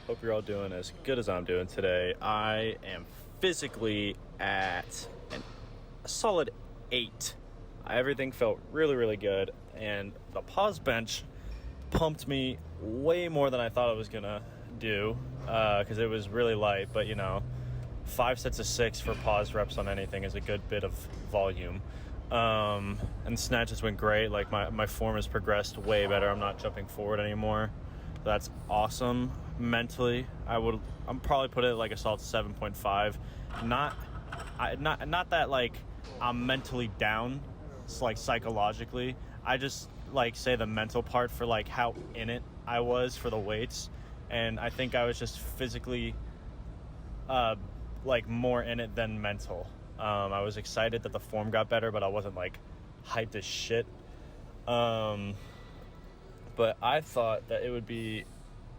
Hope you're all doing as good as I'm doing today. I am physically at a solid 8. Everything felt really, really good, and the pause bench pumped me way more than I thought it was going to do because it was really light, but 5 sets of 6 for pause reps on anything is a good bit of volume. And snatches went great. Like my form has progressed way better. I'm not jumping forward anymore. That's awesome. Mentally, I'm probably put it like a solid 7.5. Not that like I'm mentally down, it's like psychologically. I just like say the mental part for like how in it I was for the weights, and I think I was just physically like more in it than mental. I was excited that the form got better, but I wasn't like hyped as shit. But I thought that it would be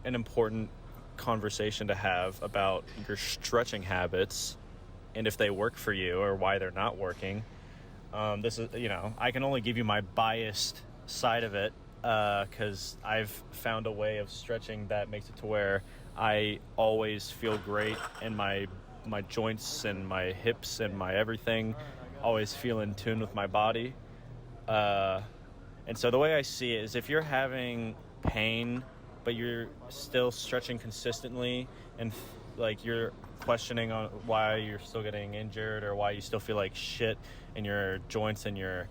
an important conversation to have about your stretching habits and if they work for you or why they're not working. This is, I can only give you my biased side of it because I've found a way of stretching that makes it to where I always feel great and my joints and my hips and my everything always feel in tune with my body. And so the way I see it is if you're having pain, but you're still stretching consistently and like you're questioning on why you're still getting injured or why you still feel like shit in your joints and your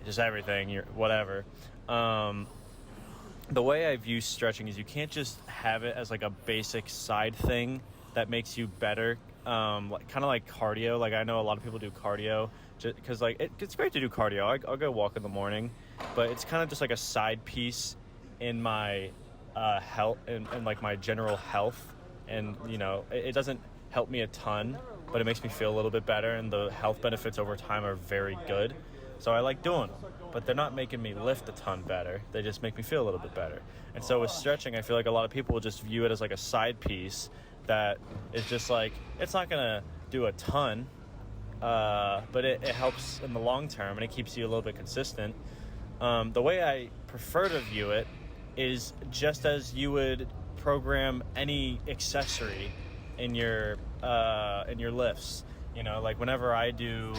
just everything, your whatever. The way I view stretching is you can't just have it as like a basic side thing that makes you better. Kind of like cardio. Like I know a lot of people do cardio because like it's great to do cardio. I'll go walk in the morning, but it's kind of just like a side piece in my health and like my general health. And it doesn't help me a ton, but it makes me feel a little bit better, and the health benefits over time are very good. So I like doing them, but they're not making me lift a ton better. They just make me feel a little bit better. And so with stretching, I feel like a lot of people will just view it as like a side piece that is just like, it's not going to do a ton, but it helps in the long term, and it keeps you a little bit consistent. The way I prefer to view it is just as you would program any accessory in your lifts. Like whenever I do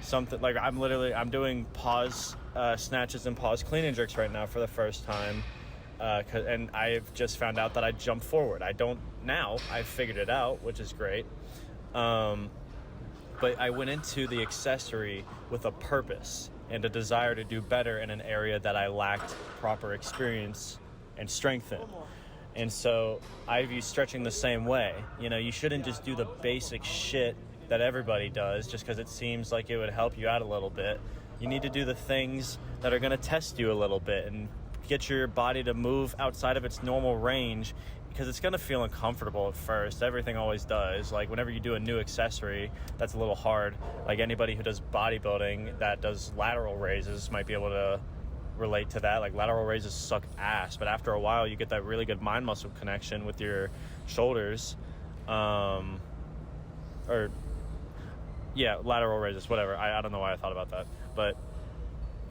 something, like I'm doing pause snatches and pause clean and jerks right now for the first time, and I've just found out that I jump forward. I don't now. I've figured it out, which is great. But I went into the accessory with a purpose and a desire to do better in an area that I lacked proper experience and strength in. And so I view stretching the same way. You shouldn't just do the basic shit that everybody does just because it seems like it would help you out a little bit. You need to do the things that are going to test you a little bit and get your body to move outside of its normal range, because it's going to feel uncomfortable at first. Everything always does. Like whenever you do a new accessory, that's a little hard. Like anybody who does bodybuilding that does lateral raises might be able to relate to that. Like lateral raises suck ass, but after a while you get that really good mind muscle connection with your shoulders. Lateral raises, whatever. I don't know why I thought about that, but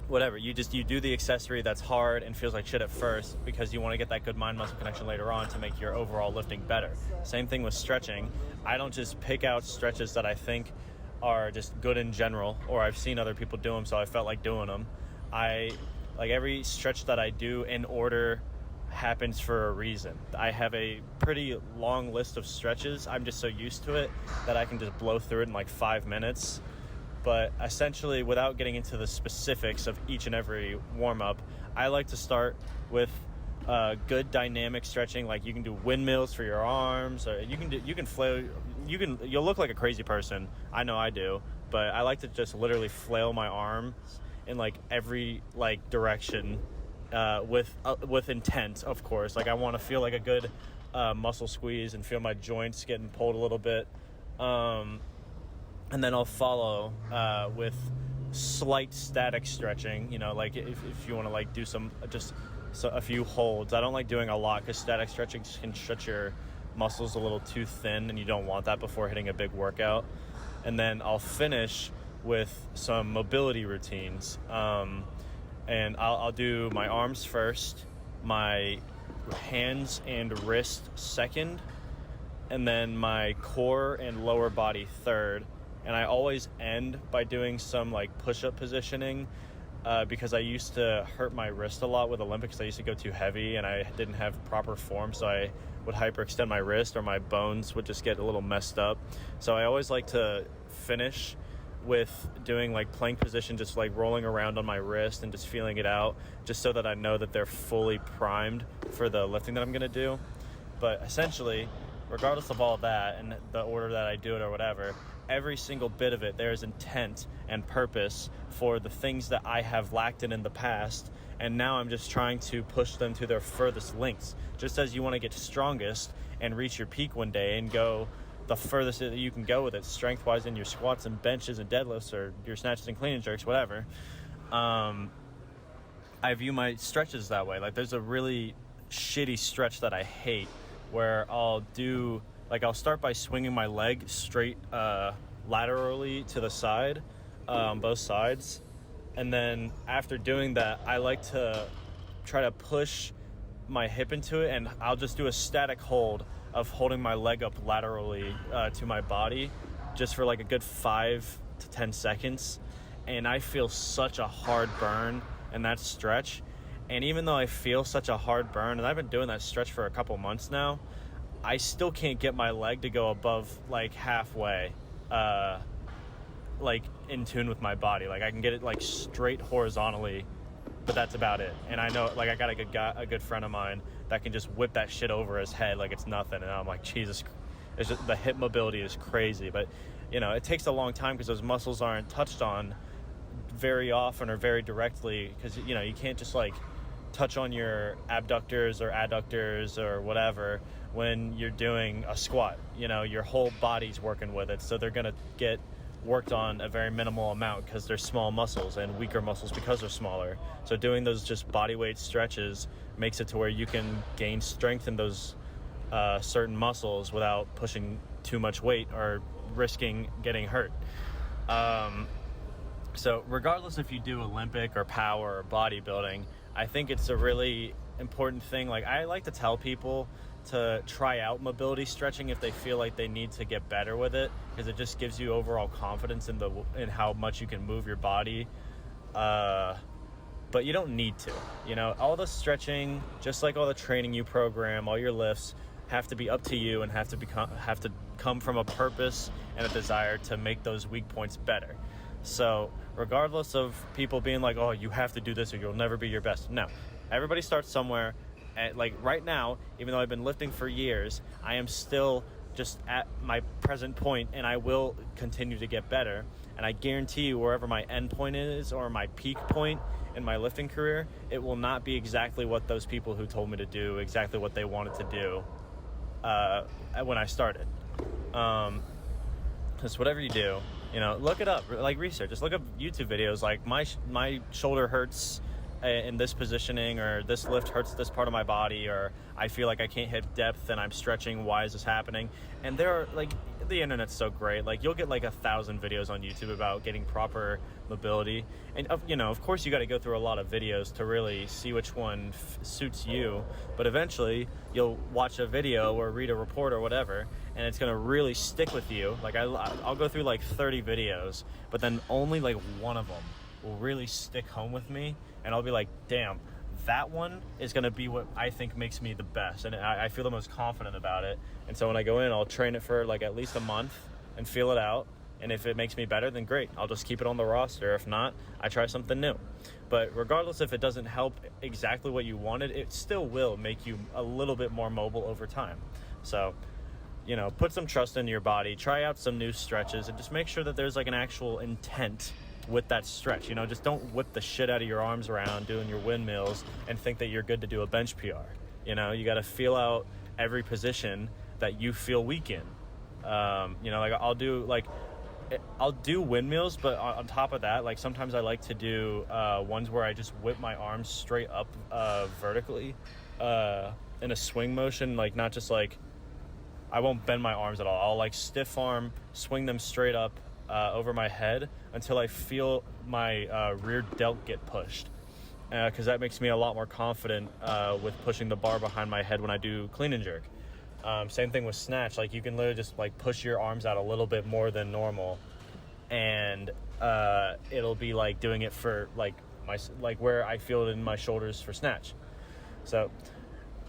whatever. You do the accessory that's hard and feels like shit at first because you want to get that good mind muscle connection later on to make your overall lifting better. Same thing with stretching. I don't just pick out stretches that I think are just good in general, or I've seen other people do them, so I felt like doing them. Like every stretch that I do in order happens for a reason. I have a pretty long list of stretches. I'm just so used to it that I can just blow through it in like 5 minutes. But essentially, without getting into the specifics of each and every warm-up, I like to start with good dynamic stretching. Like you can do windmills for your arms, or you can flail. You'll look like a crazy person. I know I do, but I like to just literally flail my arms in like every like direction with intent, of course. Like I want to feel like a good muscle squeeze and feel my joints getting pulled a little bit. And then I'll follow with slight static stretching, like if you want to like do a few holds. I don't like doing a lot because static stretching can stretch your muscles a little too thin, and you don't want that before hitting a big workout. And then I'll finish with some mobility routines. And I'll do my arms first, my hands and wrist second, and then my core and lower body third. And I always end by doing some like push-up positioning, because I used to hurt my wrist a lot with Olympics. I used to go too heavy and I didn't have proper form, so I would hyperextend my wrist, or my bones would just get a little messed up. So I always like to finish with doing like plank position, just like rolling around on my wrist and just feeling it out, just so that I know that they're fully primed for the lifting that I'm going to do. But essentially, regardless of all that and the order that I do it or whatever, every single bit of it, there's intent and purpose for the things that I have lacked in the past, and now I'm just trying to push them to their furthest lengths. Just as you want to get strongest and reach your peak one day and go the furthest that you can go with it, strength-wise, in your squats and benches and deadlifts, or your snatches and clean and jerks, whatever. I view my stretches that way. Like, there's a really shitty stretch that I hate, where I'll start by swinging my leg straight laterally to the side, both sides. And then after doing that, I like to try to push my hip into it, and I'll just do a static hold of holding my leg up laterally to my body, just for like a good 5 to 10 seconds. And I feel such a hard burn in that stretch. And even though I feel such a hard burn, and I've been doing that stretch for a couple months now, I still can't get my leg to go above like halfway, like in tune with my body. Like, I can get it like straight horizontally, but that's about it. And I know, like, I got a good friend of mine that can just whip that shit over his head like it's nothing. And I'm like, Jesus, it's just, the hip mobility is crazy. But, you know, it takes a long time because those muscles aren't touched on very often or very directly, because, you know, you can't just like touch on your abductors or adductors or whatever when you're doing a squat. You know, your whole body's working with it, so they're gonna get worked on a very minimal amount because they're small muscles, and weaker muscles because they're smaller. So doing those just body weight stretches makes it to where you can gain strength in those certain muscles without pushing too much weight or risking getting hurt. So regardless if you do Olympic or power or bodybuilding, I think it's a really important thing. Like, I like to tell people to try out mobility stretching if they feel like they need to get better with it, because it just gives you overall confidence in how much you can move your body. But you don't need to. You know, all the stretching, just like all the training you program, all your lifts have to be up to you and have to come from a purpose and a desire to make those weak points better. So regardless of people being like, oh, you have to do this or you'll never be your best. No, everybody starts somewhere. And like right now, even though I've been lifting for years, I am still just at my present point, and I will continue to get better. And I guarantee you, wherever my end point is or my peak point in my lifting career, it will not be exactly what those people who told me to do, exactly what they wanted to do when I started. Just whatever you do, you know, look it up, like research. Just look up YouTube videos like my shoulder hurts in this positioning, or this lift hurts this part of my body, or I feel like I can't hit depth and I'm stretching, why is this happening? And there are, like, the internet's so great, like you'll get like 1,000 videos on YouTube about getting proper mobility. And you know, of course you got to go through a lot of videos to really see which one suits you, but eventually you'll watch a video or read a report or whatever, and it's going to really stick with you. Like I'll go through like 30 videos, but then only like one of them will really stick home with me, and I'll be like, damn, that one is going to be what I think makes me the best, and I feel the most confident about it. And so when I go in, I'll train it for like at least a month and feel it out, and if it makes me better, then great, I'll just keep it on the roster. If not, I try something new. But regardless if it doesn't help exactly what you wanted, it still will make you a little bit more mobile over time. So, you know, put some trust in your body, try out some new stretches, and just make sure that there's like an actual intent with that stretch. You know, just don't whip the shit out of your arms around doing your windmills and think that you're good to do a bench PR. You know, you got to feel out every position that you feel weak in. You know, like I'll do windmills, but on top of that, like sometimes I like to do ones where I just whip my arms straight up vertically in a swing motion, like not just like, I won't bend my arms at all. I'll like stiff arm, swing them straight up over my head until I feel my rear delt get pushed. because that makes me a lot more confident with pushing the bar behind my head when I do clean and jerk. Same thing with snatch. Like, you can literally just like push your arms out a little bit more than normal, and it'll be like doing it for like where I feel it in my shoulders for snatch. So,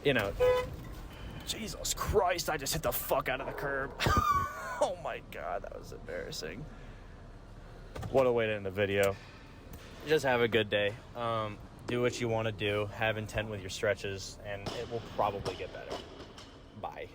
you know, Jesus Christ, I just hit the fuck out of the curb. Oh my God, that was embarrassing. What a way to end the video. Just have a good day. Do what you want to do. Have intent with your stretches, and it will probably get better. Bye.